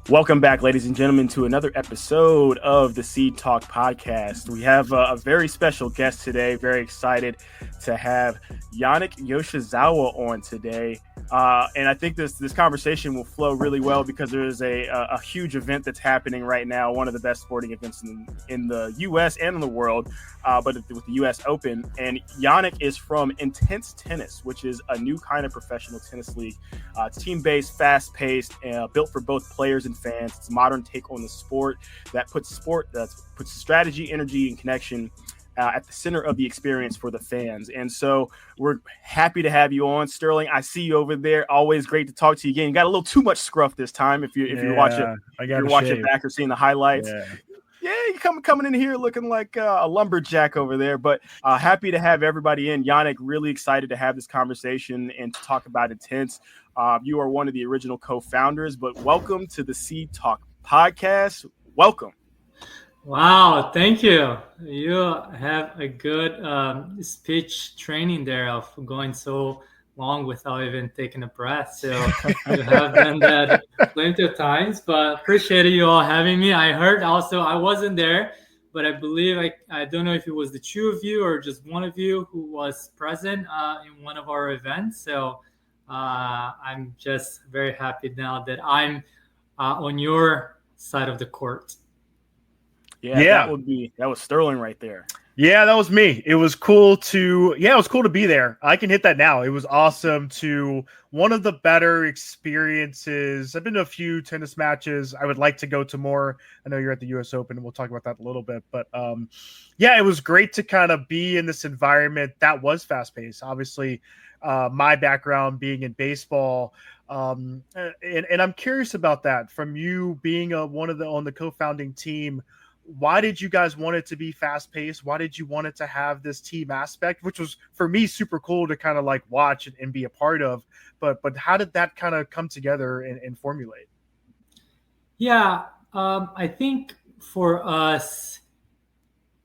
Welcome back, ladies and gentlemen, to another episode of the Seed Talk podcast. We have a very special guest today. Very excited to have Yannick Yoshizawa on today. And I think this conversation will flow really well because there is a huge event that's happening right now, one of the best sporting events in the U.S. and in the world, but with the U.S. Open. And Yannick is from Intennse Tennis, which is a new kind of professional tennis league. It's team-based, fast-paced, built for both players and fans. It's a modern take on the sport that puts strategy, energy, and connection at the center of the experience for the fans. And so we're happy to have you on, Sterling. I see you over there. Always great to talk to you again. You got a little too much scruff this time if you're watching back or seeing the highlights. Yeah, you're coming in here looking like a lumberjack over there, but happy to have everybody in. Yannick, really excited to have this conversation and to talk about Intennse. You are one of the original co-founders, but welcome to the Seed Talk podcast. Welcome. Wow, thank you. You have a good speech training there of going so long without even taking a breath. So you have done that plenty of times, but appreciate you all having me. I heard also, I wasn't there, but I believe, I don't know if it was the two of you or just one of you who was present in one of our events. So I'm just very happy now that I'm on your side of the court. Yeah, that was Sterling right there. Yeah, that was me. It was cool to be there. I can hit that now. It was awesome one of the better experiences. I've been to a few tennis matches. I would like to go to more. I know you're at the US Open and we'll talk about that a little bit, but it was great to kind of be in this environment that was fast paced. Obviously, my background being in baseball. And I'm curious about that from you being on the co-founding team. Why did you guys want it to be fast paced? Why did you want it to have this team aspect, which was for me super cool to kind of like watch and be a part of? But how did that kind of come together and formulate? Yeah, I think for us,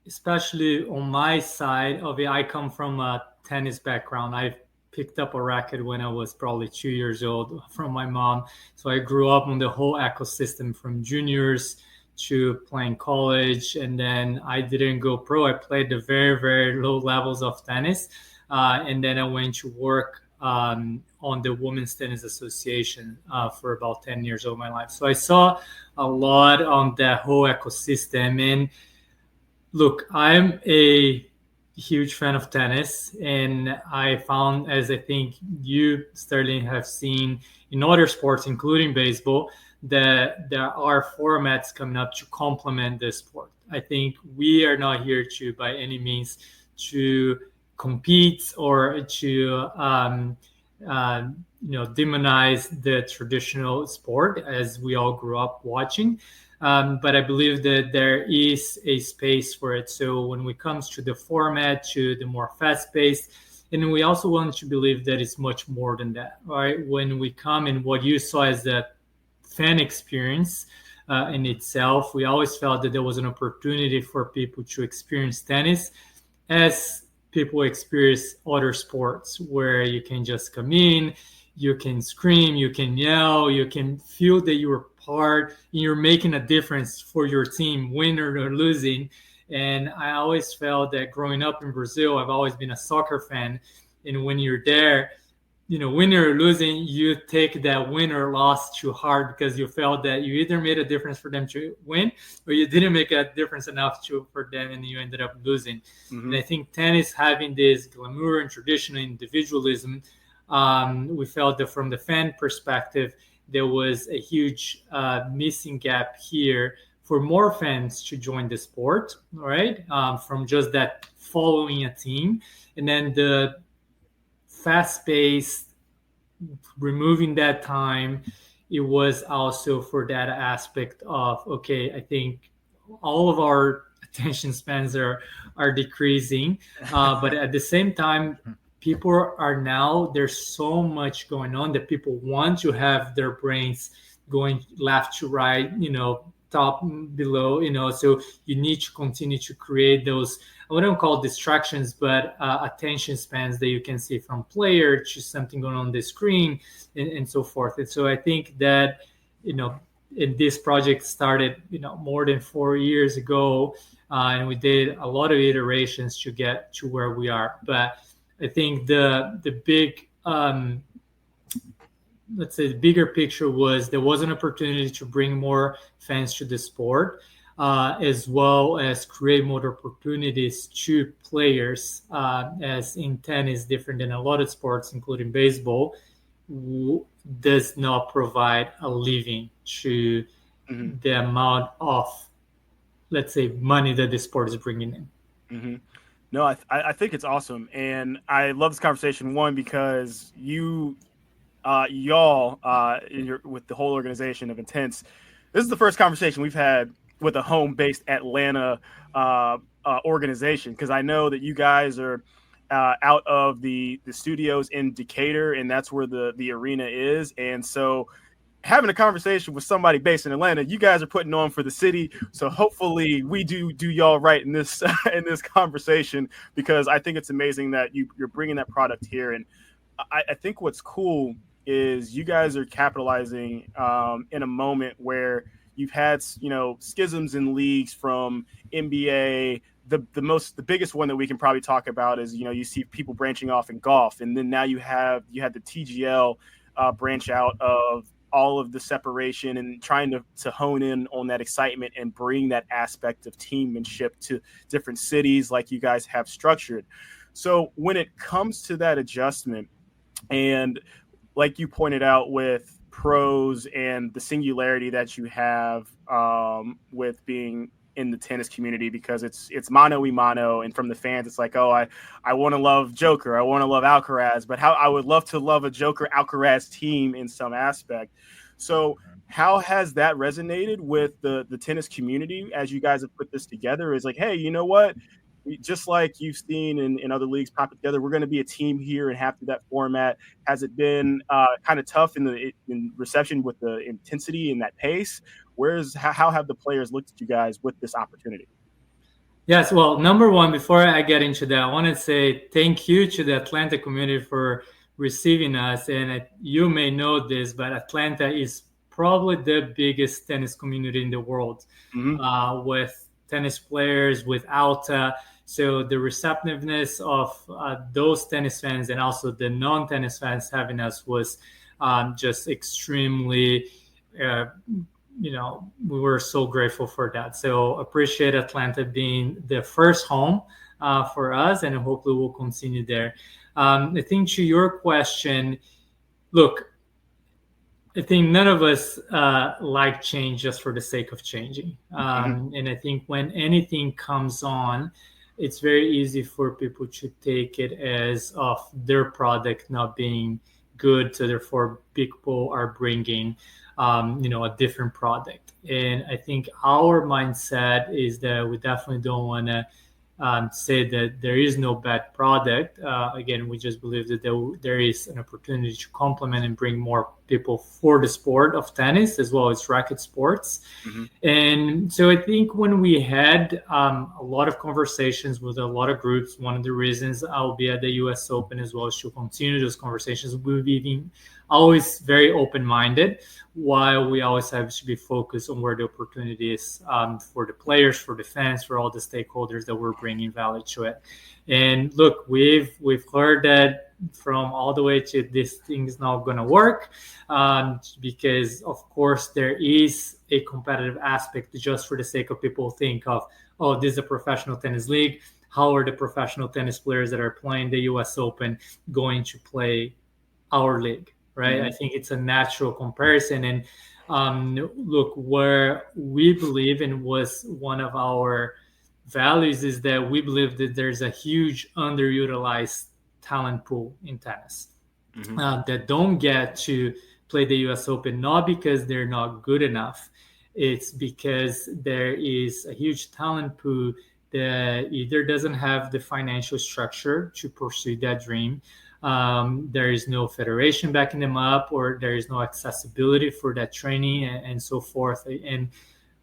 especially on my side of it, I come from a tennis background. I picked up a racket when I was probably 2 years old from my mom. So I grew up on the whole ecosystem from juniors to playing college, and then I didn't go pro. I played the very, very low levels of tennis, and then I went to work on the Women's Tennis Association for about 10 years of my life. So I saw a lot on that whole ecosystem. And look, I'm a huge fan of tennis, and I found, as I think you, Sterling, have seen in other sports, including baseball, that there are formats coming up to complement the sport. I think we are not here to, by any means, to compete or to demonize the traditional sport as we all grew up watching. But I believe that there is a space for it. So when it comes to the format, to the more fast-paced, and we also want to believe that it's much more than that, right? When we come in what you saw as the fan experience in itself, we always felt that there was an opportunity for people to experience tennis as people experience other sports, where you can just come in, you can scream, you can yell, you can feel that you're part and you're making a difference for your team, winning or losing. And I always felt that growing up in Brazil, I've always been a soccer fan. And when you're there, winning or losing, you take that win or loss too hard because you felt that you either made a difference for them to win or you didn't make a difference enough for them and you ended up losing. Mm-hmm. And I think tennis having this glamour and traditional individualism, we felt that from the fan perspective, there was a huge missing gap here for more fans to join the sport, right? From just that following a team. And then the fast-paced, removing that time, it was also for that aspect of, okay, I think all of our attention spans are decreasing, but at the same time, people are now, there's so much going on that people want to have their brains going left to right, top, below, so you need to continue to create those, I wouldn't call distractions, but attention spans that you can see from player to something going on the screen and so forth. And so I think that, and this project started, more than 4 years ago, and we did a lot of iterations to get to where we are. But I think the big let's say the bigger picture was there was an opportunity to bring more fans to the sport, as well as create more opportunities to players, as in tennis, different than a lot of sports, including baseball, does not provide a living to the amount of, let's say, money that the sport is bringing in. Mm-hmm. No, I think it's awesome, and I love this conversation. One, because y'all, with the whole organization of Intennse, this is the first conversation we've had with a home-based Atlanta organization, because I know that you guys are out of the studios in Decatur, and that's where the arena is, and so having a conversation with somebody based in Atlanta, you guys are putting on for the city. So hopefully we do y'all right in this in this conversation, because I think it's amazing that you're bringing that product here. And I think what's cool is you guys are capitalizing in a moment where you've had, schisms in leagues from NBA. The biggest one that we can probably talk about is, you see people branching off in golf, and then now you had the TGL branch out of all of the separation and trying to hone in on that excitement and bring that aspect of teammanship to different cities like you guys have structured. So when it comes to that adjustment, and like you pointed out with pros and the singularity that you have with being in the tennis community, because it's mano y mano, and from the fans it's like, oh, I want to love Joker, I want to love Alcaraz, but how I would love to love a Joker Alcaraz team in some aspect. So how has that resonated with the tennis community as you guys have put this together? Is like, hey, you know what, just like you've seen in other leagues pop it together, we're going to be a team here and have to that format. Has it been kind of tough in reception with the intensity and that pace? How have the players looked at you guys with this opportunity? Yes, well, number one, before I get into that, I want to say thank you to the Atlanta community for receiving us. And you may know this, but Atlanta is probably the biggest tennis community in the world, with tennis players, with Alta. So the receptiveness of those tennis fans and also the non-tennis fans having us was just extremely we were so grateful for that. So appreciate Atlanta being the first home for us, and hopefully we'll continue there. I think to your question, look, I think none of us like change just for the sake of changing. And I think when anything comes on, it's very easy for people to take it as of their product not being good, so therefore people are bringing a different product. And I think our mindset is that we definitely don't want to say that there is no bad product. Again, we just believe that there is an opportunity to complement and bring more people for the sport of tennis as well as racket sports. And so I think when we had a lot of conversations with a lot of groups, one of the reasons I'll be at the US Open as well is to continue those conversations. We'll be always very open-minded, while we always have to be focused on where the opportunity is for the players, for the fans, for all the stakeholders that we're bringing value to it. And look, we've heard that from all the way to this thing's not going to work, because of course there is a competitive aspect just for the sake of people think of, oh, this is a professional tennis league. How are the professional tennis players that are playing the US Open going to play our league? Right. I think it's a natural comparison. And look, where we believe, and was one of our values, is that we believe that there's a huge underutilized talent pool in tennis that don't get to play the US Open, not because they're not good enough. It's because there is a huge talent pool that either doesn't have the financial structure to pursue that dream. There is no federation backing them up, or there is no accessibility for that training, and so forth. And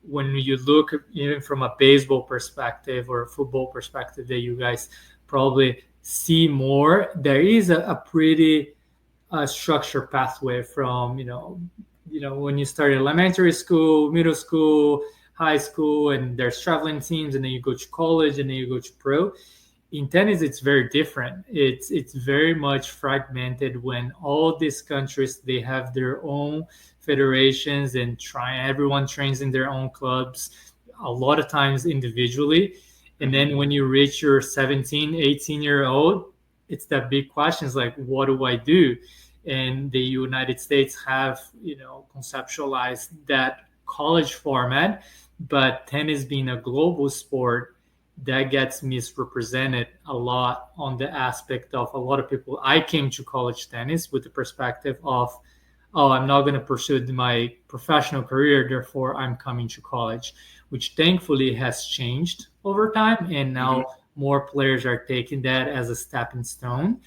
when you look even from a baseball perspective or a football perspective that you guys probably see more, there is a pretty structured pathway from when you start elementary school, middle school, high school, and there's traveling teams, and then you go to college, and then you go to pro. In tennis, it's very different. It's very much fragmented when all these countries, they have their own federations and everyone trains in their own clubs, a lot of times individually. And then when you reach your 17, 18-year-old, it's that big question, is like, what do I do? And the United States have, conceptualized that college format, but tennis being a global sport, that gets misrepresented a lot on the aspect of a lot of people. I came to college tennis with the perspective of, oh, I'm not going to pursue my professional career, therefore I'm coming to college, which thankfully has changed over time. And now more players are taking that as a stepping stone,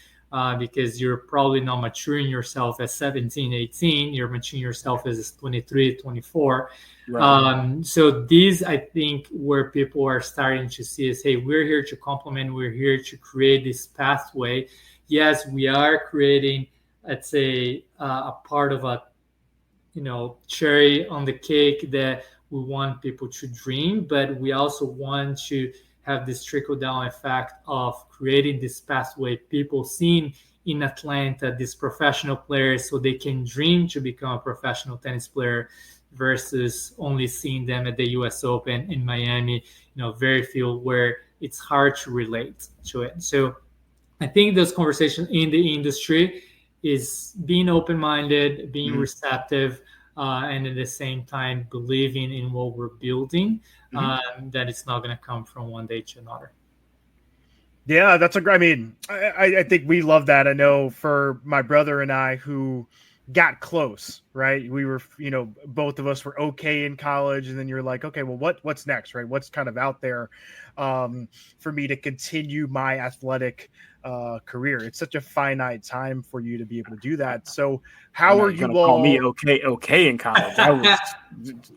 because you're probably not maturing yourself as 17, 18. You're maturing yourself as 23, 24. Right. So these, I think, where people are starting to see is, hey, we're here to complement, we're here to create this pathway. Yes, we are creating, let's say, a part of a, cherry on the cake that we want people to dream, but we also want to have this trickle down effect of creating this pathway, people seeing in Atlanta these professional players so they can dream to become a professional tennis player, versus only seeing them at the US Open in Miami, very few, where it's hard to relate to it. So I think those conversations in the industry is being open-minded, being receptive, and at the same time believing in what we're building, that it's not going to come from one day to another. Yeah, that's I mean, I think we love that. I know for my brother and I, who got close, right? We were, both of us were okay in college, and then you're like, okay, well, what's next, right? What's kind of out there for me to continue my athletic career? It's such a finite time for you to be able to do that. So how are you all? Call me okay in college?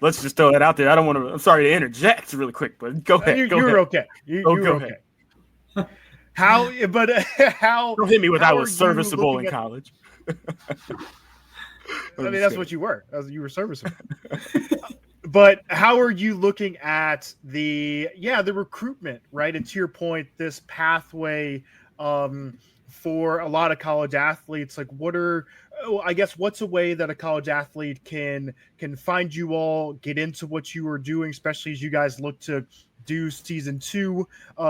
Let's just throw that out there. I don't want to. I'm sorry to interject really quick, but go ahead. You're okay. You're okay. How? But how? Don't hit me with I was serviceable in college. I mean, that's what you were. You were serviceable. But how are you looking at the recruitment, right? And to your point, this pathway for a lot of college athletes, like what's a way that a college athlete can find you all, get into what you are doing, especially as you guys look to do season 2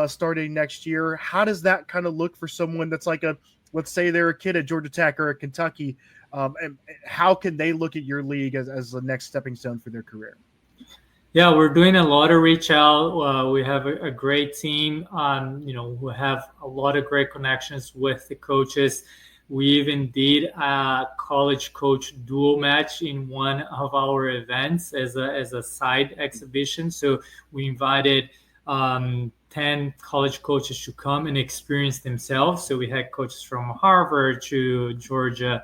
starting next year? How does that kind of look for someone that's like let's say they're a kid at Georgia Tech or at Kentucky, and how can they look at your league as the next stepping stone for their career? Yeah, we're doing a lot of reach out. We have a great team. We have a lot of great connections with the coaches. We even did a college coach dual match in one of our events as a side exhibition. So we invited 10 college coaches to come and experience themselves. So we had coaches from Harvard to Georgia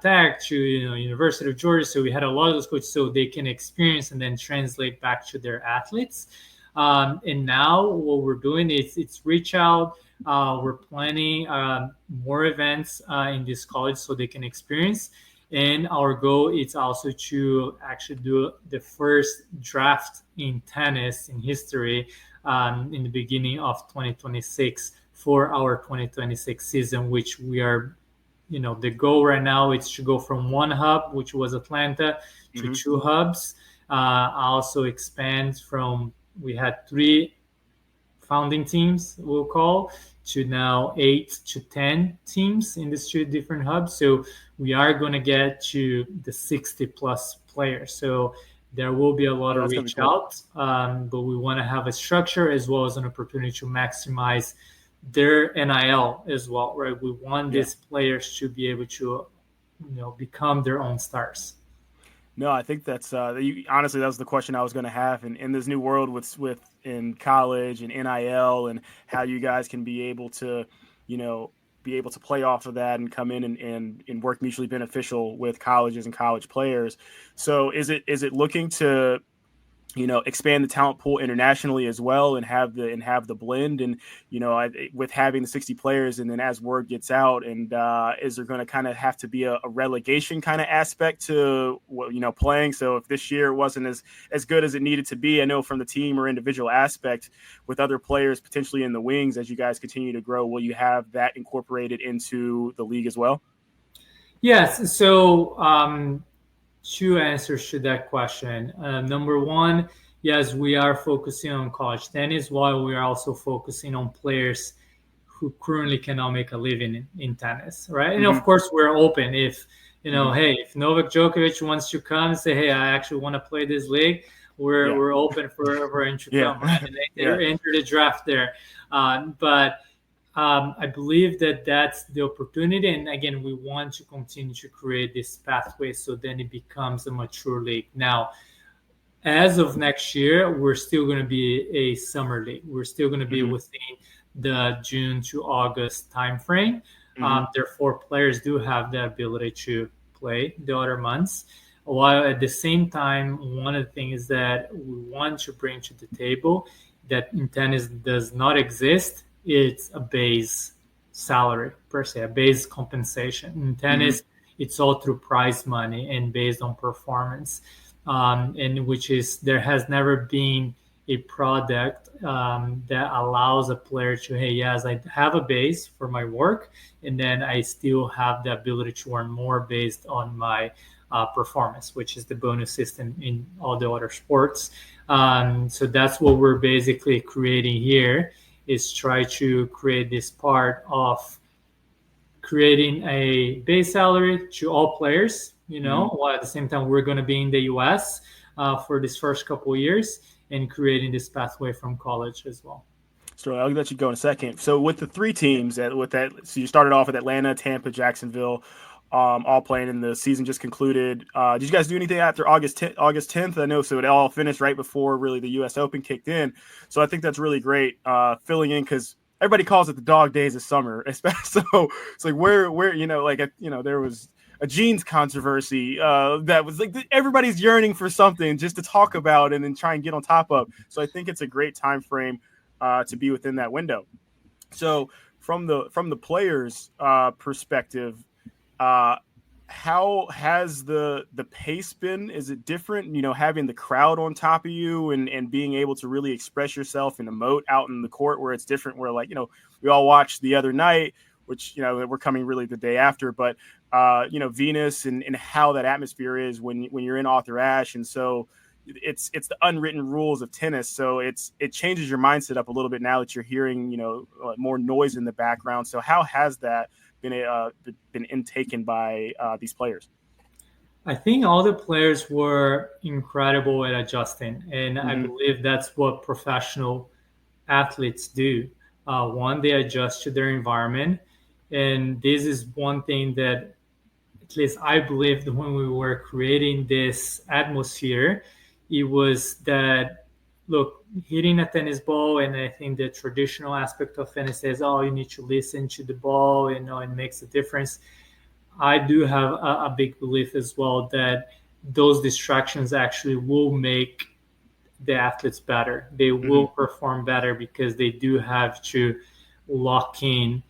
Tech to University of Georgia. So we had a lot of those coaches so they can experience and then translate back to their athletes. And now what we're doing is it's reach out. We're planning more events in this college so they can experience. And our goal is also to actually do the first draft in tennis in history in the beginning of 2026 for our 2026 season, which we are, the goal right now is to go from one hub, which was Atlanta, to 2 hubs. Also expand from, we had 3 founding teams, we'll call, to now 8 to 10 teams in these 2 different hubs. So we are going to get to the 60 plus players. So there will be a lot of reach out, but we want to have a structure as well as an opportunity to maximize their NIL as well, right? We want these players to be able to, become their own stars. No, I think that's honestly, that was the question I was going to have. And in this new world with in college and NIL, and how you guys can be able to, play off of that and come in and work mutually beneficial with colleges and college players. So is it looking to expand the talent pool internationally as well, and have the blend. And with having the 60 players, and then as word gets out, and is there going to kind of have to be a relegation kind of aspect to playing? So if this year wasn't as good as it needed to be, I know from the team or individual aspect, with other players potentially in the wings as you guys continue to grow, will you have that incorporated into the league as well? Yes. So two answers to that question. Number one, yes, we are focusing on college tennis, while we are also focusing on players who currently cannot make a living in tennis, right? And of course, we're open. If hey, if Novak Djokovic wants to come and say, hey, I actually want to play this league, we're open for him to come, right? And enter the draft there. But I believe that that's the opportunity. And again, we want to continue to create this pathway so then it becomes a mature league. Now, as of next year, we're still going to be a summer league. We're still going to be within the June to August timeframe. Therefore, players do have the ability to play the other months. While at the same time, one of the things that we want to bring to the table that in tennis does not exist, it's a base salary per se, a base compensation. In tennis, it's all through prize money and based on performance, and which is there has never been a product that allows a player to, hey, yes, I have a base for my work, and then I still have the ability to earn more based on my performance, which is the bonus system in all the other sports. So that's what we're basically creating here, is try to create this part of creating a base salary to all players, while at the same time we're going to be in the US for this first couple of years, and creating this pathway from college as well. So I'll let you go in a second. So with the three teams, so you started off with Atlanta, Tampa, Jacksonville, all playing, and the season just concluded. Did you guys do anything after August 10th? I know, so it all finished right before really the U.S. Open kicked in. So I think that's really great, filling in, because everybody calls it the dog days of summer. So it's like where there was a jeans controversy that was like everybody's yearning for something just to talk about and then try and get on top of. So I think it's a great time frame to be within that window. So from the players' perspective, how has the pace been? Is it different, having the crowd on top of you and being able to really express yourself and emote out in the court, where it's different, where we all watched the other night, which, we're coming really the day after, but Venus and how that atmosphere is when you're in Arthur Ashe. And so it's the unwritten rules of tennis. So it changes your mindset up a little bit now that you're hearing, more noise in the background. So how has that been intaken by these players? I think all the players were incredible at adjusting, and I believe that's what professional athletes do. One, they adjust to their environment, and this is one thing that at least I believed when we were creating this atmosphere. It was that, look, hitting a tennis ball, and I think the traditional aspect of tennis is, oh, you need to listen to the ball, it makes a difference. I do have a big belief as well that those distractions actually will make the athletes better. They will perform better because they do have to lock in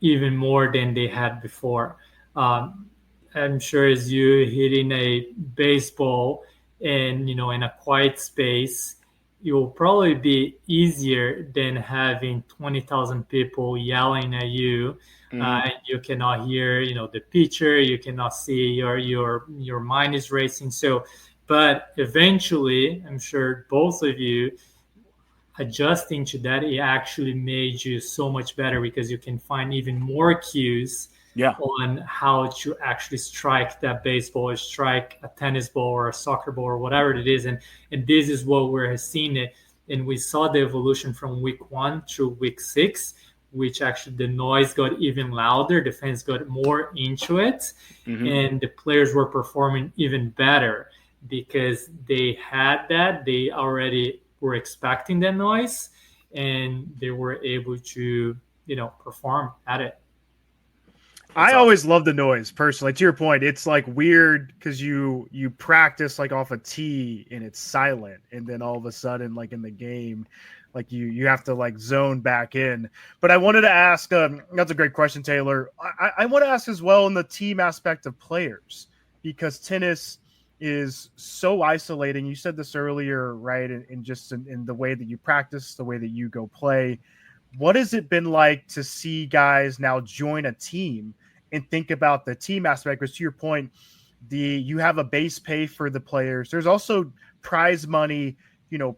even more than they had before. I'm sure as you hitting a baseball and in a quiet space, it will probably be easier than having 20,000 people yelling at you, and you cannot hear the pitcher, you cannot see, your mind is racing. So but eventually, I'm sure both of you adjusting to that, it actually made you so much better because you can find even more cues on how to actually strike that baseball, or strike a tennis ball or a soccer ball or whatever it is. And this is what we're seeing it. And we saw the evolution from week 1 to week 6, which actually the noise got even louder. The fans got more into it, and the players were performing even better because they had that. They already were expecting that noise, and they were able to, perform at it. I always love the noise personally. To your point, it's like weird because you practice like off a tee and it's silent, and then all of a sudden, like in the game, like you have to like zone back in. But I wanted to ask, that's a great question, Taylor. I want to ask as well in the team aspect of players, because tennis is so isolating. You said this earlier, right? In just in the way that you practice, the way that you go play. What has it been like to see guys now join a team and think about the team aspect? Because to your point, you have a base pay for the players. There's also prize money,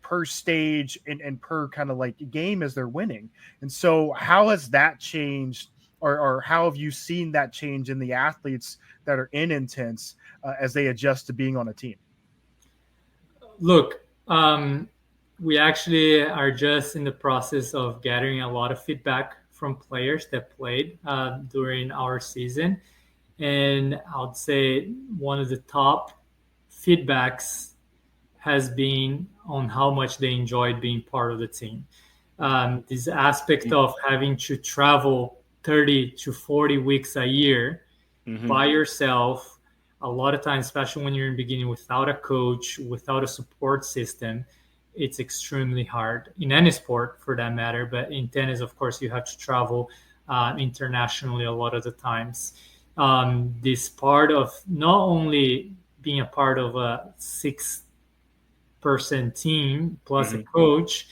per stage and per kind of like game as they're winning. And so how has that changed, or how have you seen that change in the athletes that are in Intennse as they adjust to being on a team? Look, we actually are just in the process of gathering a lot of feedback from players that played during our season. And I would say one of the top feedbacks has been on how much they enjoyed being part of the team. This aspect of having to travel 30 to 40 weeks a year by yourself, a lot of times, especially when you're in the beginning, without a coach, without a support system, it's extremely hard in any sport for that matter. But in tennis, of course, you have to travel internationally a lot of the times. This part of not only being a part of a 6-person team plus a coach,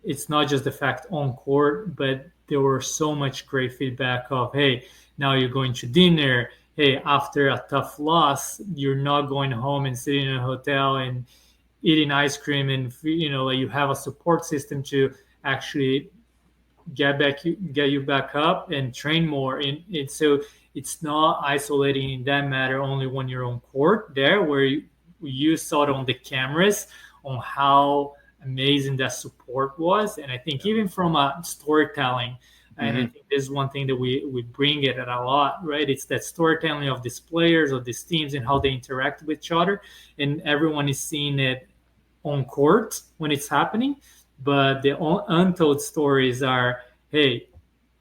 it's not just the fact on court, but there were so much great feedback of, hey, now you're going to dinner. Hey, after a tough loss, you're not going home and sitting in a hotel and eating ice cream, and like you have a support system to actually get you back up and train more. And so it's not isolating in that matter only when you're on court there, where you saw it on the cameras on how amazing that support was. And I think even from a storytelling, and I think this is one thing that we bring it at a lot, right? It's that storytelling of these players, of these teams, and how they interact with each other. And everyone is seeing it on court when it's happening. But the untold stories are, hey,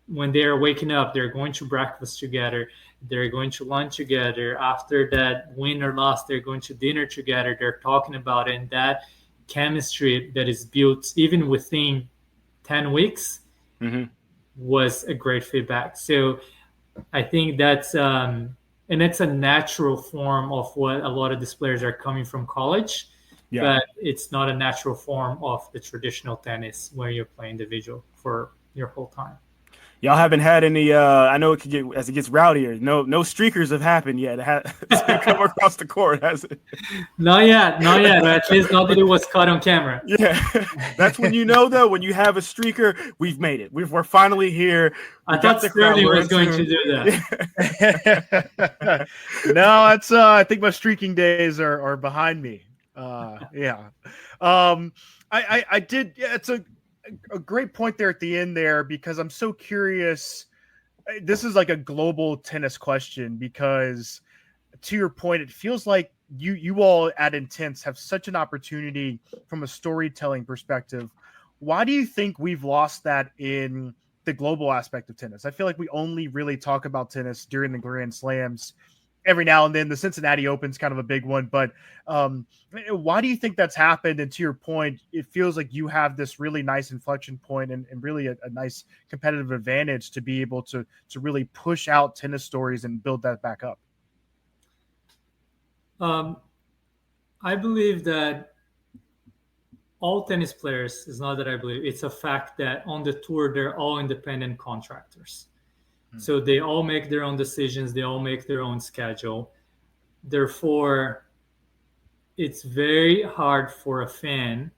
when they're waking up, they're going to breakfast together. They're going to lunch together. After that win or loss, they're going to dinner together. They're talking about it. And that chemistry that is built even within 10 weeks was a great feedback. So I think that's and it's a natural form of what a lot of these players are coming from college, but it's not a natural form of the traditional tennis where you're playing individual for your whole time. Y'all haven't had any. I know it could get as it gets rowdier. No streakers have happened yet. It's come across the court, has it? Not yet. At least not that it was caught on camera. Yeah, that's when you know though. When you have a streaker, we've made it. We're finally here. I thought Sterling was going to do that. No, it's. I think my streaking days are behind me. I did. Yeah, it's a great point there at the end there, because I'm so curious. This is like a global tennis question, because to your point, it feels like you all at Intennse have such an opportunity from a storytelling perspective. Why do you think we've lost that in the global aspect of tennis? I feel like we only really talk about tennis during the Grand Slams. Every now and then, the Cincinnati Open's kind of a big one, but why do you think that's happened? And to your point, it feels like you have this really nice inflection point and really a nice competitive advantage to be able to really push out tennis stories and build that back up. I believe that all tennis players, is not that I believe, it's a fact that on the tour, they're all independent contractors. So they all make their own decisions. They all make their own schedule. Therefore, it's very hard for a fan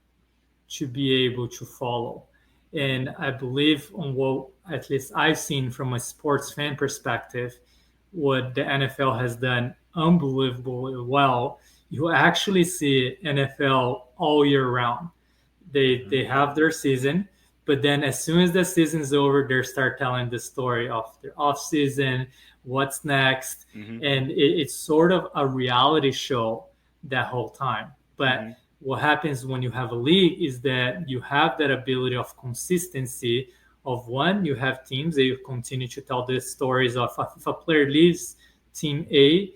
to be able to follow. And I believe on what at least I've seen from a sports fan perspective, what the NFL has done unbelievably well. You actually see NFL all year round. They have their season. But then as soon as the season's over, they start telling the story of their off season, what's next. And it's sort of a reality show that whole time. But what happens when you have a league is that you have that ability of consistency of one, you have teams that you continue to tell the stories of if a player leaves team A,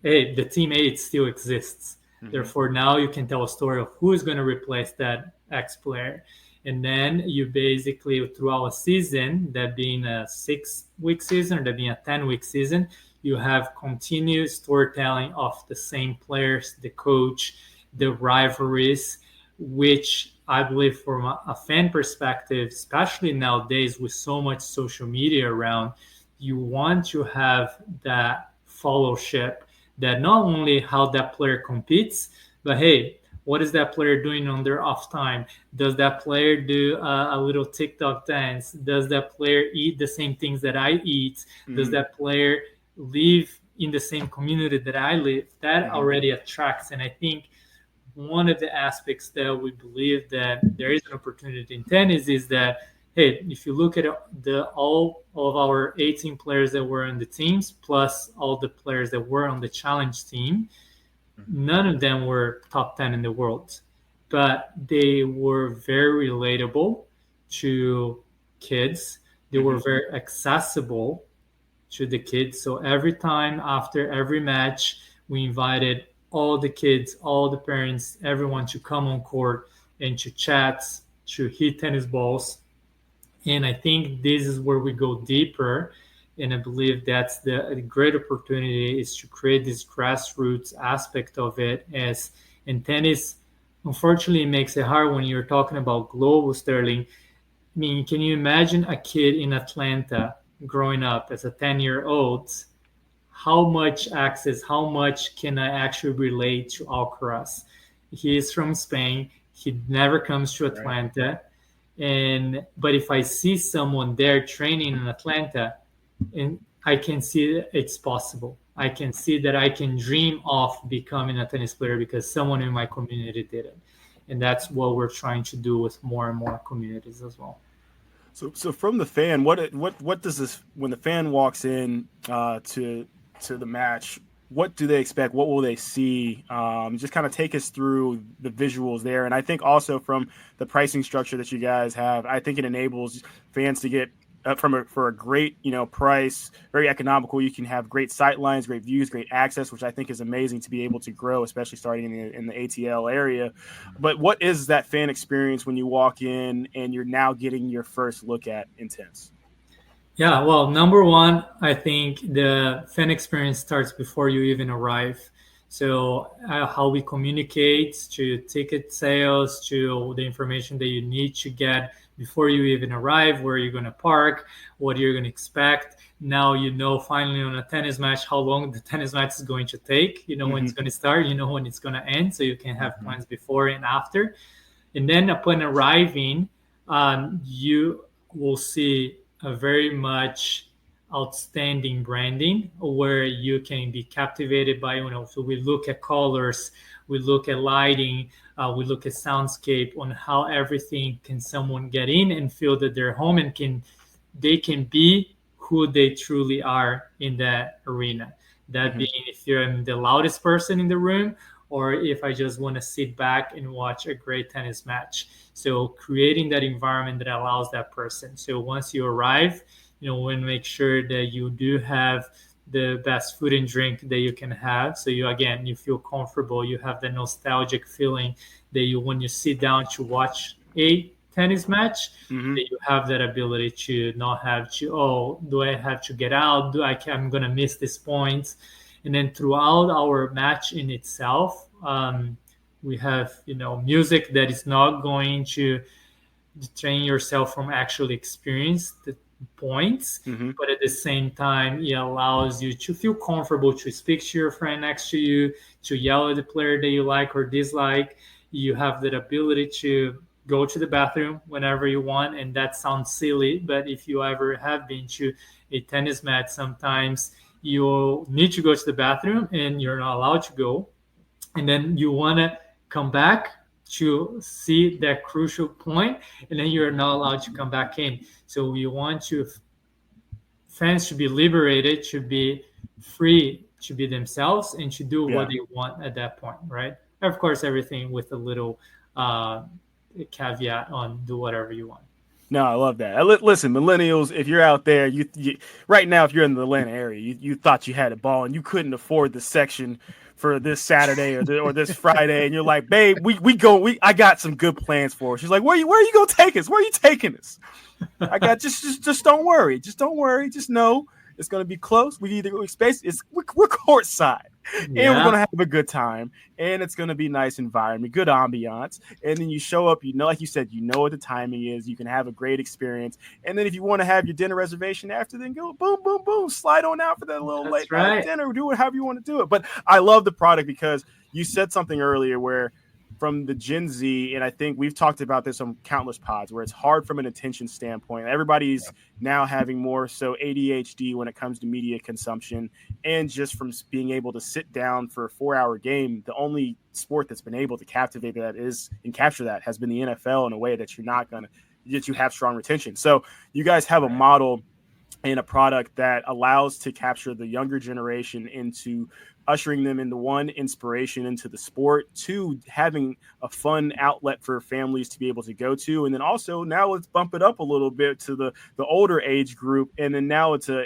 hey, the team A it still exists. Therefore, now you can tell a story of who is going to replace that X player. And then you basically, throughout a season, that being a 6-week season or that being a 10-week season, you have continuous storytelling of the same players, the coach, the rivalries, which I believe from a fan perspective, especially nowadays with so much social media around, you want to have that fellowship, that not only how that player competes, but hey, what is that player doing on their off time? Does that player do a little TikTok dance? Does that player eat the same things that I eat? Does that player live in the same community that I live? That already attracts. And I think one of the aspects that we believe that there is an opportunity in tennis is that, hey, if you look at all of our 18 players that were on the teams plus all the players that were on the challenge team, none of them were top 10 in the world, but they were very relatable to kids. They were very accessible to the kids. So every time after every match, we invited all the kids, all the parents, everyone to come on court and to chat, to hit tennis balls. And I think this is where we go deeper. And I believe that's the great opportunity is to create this grassroots aspect of it. And tennis, unfortunately, makes it hard when you're talking about global, Sterling. I mean, can you imagine a kid in Atlanta growing up as a 10-year-old? How much access, how much can I actually relate to Alcaraz? He is from Spain. He never comes to Atlanta. But if I see someone there training in Atlanta, and I can see it's possible. I can see that I can dream of becoming a tennis player because someone in my community did it. And that's what we're trying to do with more and more communities as well. So from the fan, what does this, when the fan walks in to the match, what do they expect? What will they see? Just kind of take us through the visuals there. And I think also from the pricing structure that you guys have, I think it enables fans to get for a great price, very economical. You can have great sight lines, great views, great access, which I think is amazing to be able to grow, especially starting in the ATL area. But what is that fan experience when you walk in and you're now getting your first look at Intennse? Yeah, well, number one, I think the fan experience starts before you even arrive. So how we communicate to ticket sales, to the information that you need to get before you even arrive, where you're going to park, what you're going to expect. Now you know finally on a tennis match how long the tennis match is going to take. You know when it's going to start, you know when it's going to end, so you can have plans before and after. And then upon arriving, you will see a very much outstanding branding where you can be captivated by, so we look at colors, we look at lighting, we look at soundscape on how everything can someone get in and feel that they're home and they can be who they truly are in that arena. That being if you're the loudest person in the room or if I just want to sit back and watch a great tennis match. So creating that environment that allows that person. So once you arrive, we want to make sure that you do have the best food and drink that you can have. So you feel comfortable. You have the nostalgic feeling that when you sit down to watch a tennis match, that you have that ability to not have to, do I have to get out? I'm going to miss this point. And then throughout our match in itself, we have, music that is not going to detain yourself from actually experience the points, but at the same time, it allows you to feel comfortable to speak to your friend next to you, to yell at the player that you like or dislike. You have that ability to go to the bathroom whenever you want. And that sounds silly, but if you ever have been to a tennis match, sometimes you need to go to the bathroom and you're not allowed to go. And then you want to come back to see that crucial point, and then you're not allowed to come back in. So we want fans to be liberated, to be free, to be themselves, and to do what they want at that point, right? Of course, everything with a little caveat on do whatever you want. No, I love that. Listen, millennials, if you're out there, you right now, if you're in the Atlanta area, you thought you had a ball and you couldn't afford the section for this Saturday or this Friday, and you're like, babe, I got some good plans for us. She's like, where are you gonna take us? Where are you taking us? I got just don't worry, just know it's gonna be close. We're courtside, and we're gonna have a good time, and it's gonna be nice environment, good ambiance, and then you show up, like you said, what the timing is. You can have a great experience, and then if you want to have your dinner reservation after, then go boom, boom, boom, slide on out for that little late night dinner, do it however you want to do it. But I love the product because you said something earlier where from the Gen Z, and I think we've talked about this on countless pods, where it's hard from an attention standpoint. Everybody's now having more so ADHD when it comes to media consumption, and just from being able to sit down for a 4-hour game. The only sport that's been able to captivate that is and capture that has been the NFL in a way that you have strong retention. So you guys have a model and a product that allows to capture the younger generation into ushering them into one, inspiration into the sport, two, having a fun outlet for families to be able to go to, and then also now let's bump it up a little bit to the older age group, and then now it's a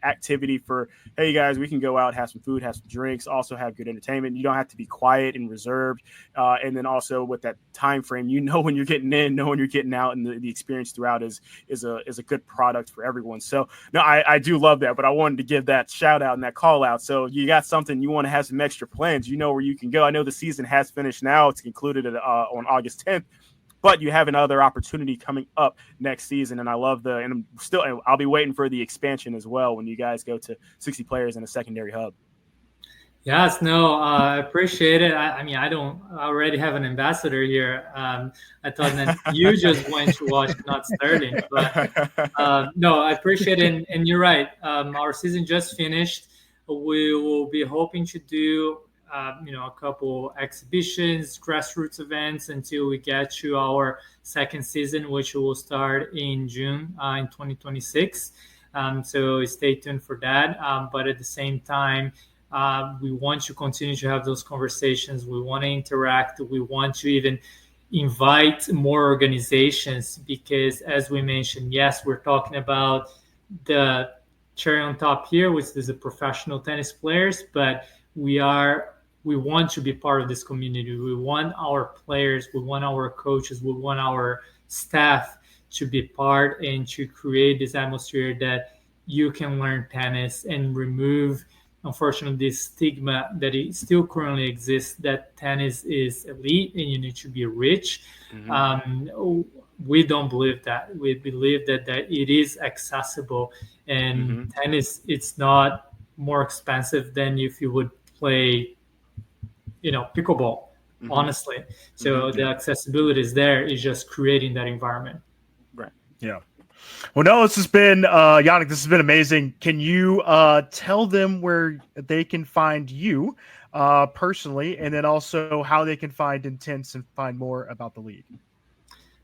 activity for, hey guys, we can go out, have some food, have some drinks, also have good entertainment. You don't have to be quiet and reserved, and then also with that time frame, when you're getting in, know when you're getting out, and the experience throughout is a good product for everyone. So no, I do love that, but I wanted to give that shout out and that call out. So you got something, you want to have some extra plans, where you can go. I know the season has finished now. It's concluded on August 10th, but you have another opportunity coming up next season. And I love I'll be waiting for the expansion as well when you guys go to 60 players in a secondary hub. Yes, no, I appreciate it. I already have an ambassador here. I thought that you just went to watch not starting, but no, I appreciate it. And you're right. Our season just finished. We will be hoping to do, a couple exhibitions, grassroots events until we get to our second season, which will start in June in 2026. So stay tuned for that. But at the same time, we want to continue to have those conversations. We want to interact. We want to even invite more organizations because, as we mentioned, yes, we're talking about the cherry on top here, which is the professional tennis players, but we want to be part of this community. We want our players, we want our coaches, we want our staff to be part and to create this atmosphere that you can learn tennis and remove, unfortunately, this stigma that it still currently exists that tennis is elite and you need to be rich. Mm-hmm. We don't believe that. We believe that it is accessible, and tennis, it's not more expensive than if you would play, pickleball, honestly. So the accessibility is there. It's just creating that environment. Right. Yeah. Well, no, this has been, Yannick, this has been amazing. Can you tell them where they can find you personally, and then also how they can find Intennse and find more about the league?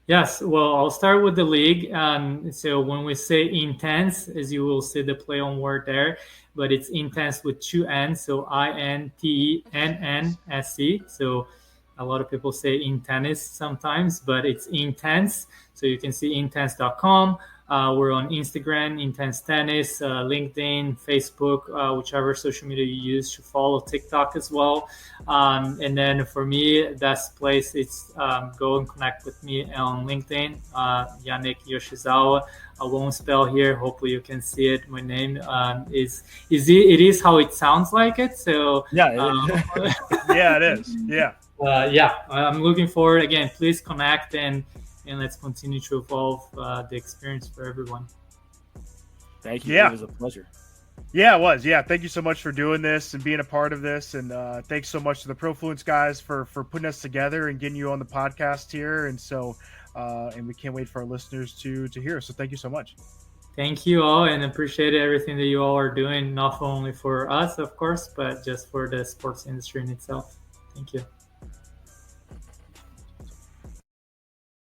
Yes, well, I'll start with the league. So when we say Intennse, as you will see the play on word there, but it's Intennse with 2 N's, so INTENNSE. So a lot of people say Intennse sometimes, but it's Intennse. So you can see intennse.com. We're on Instagram, Intennse Tennis, LinkedIn, Facebook, whichever social media you use to follow, TikTok as well. And then for me, best place is go and connect with me on LinkedIn, Yannick Yoshizawa. I won't spell here. Hopefully you can see it. My name it is how it sounds like it. So yeah, yeah, it is. Yeah. I'm looking forward. Again, please connect and let's continue to evolve the experience for everyone. Thank you. Yeah. It was a pleasure. Yeah, it was. Yeah, thank you so much for doing this and being a part of this. And thanks so much to the Profluence guys for putting us together and getting you on the podcast here. And so, and we can't wait for our listeners to hear. So thank you so much. Thank you all, and appreciate everything that you all are doing, not only for us, of course, but just for the sports industry in itself. Thank you.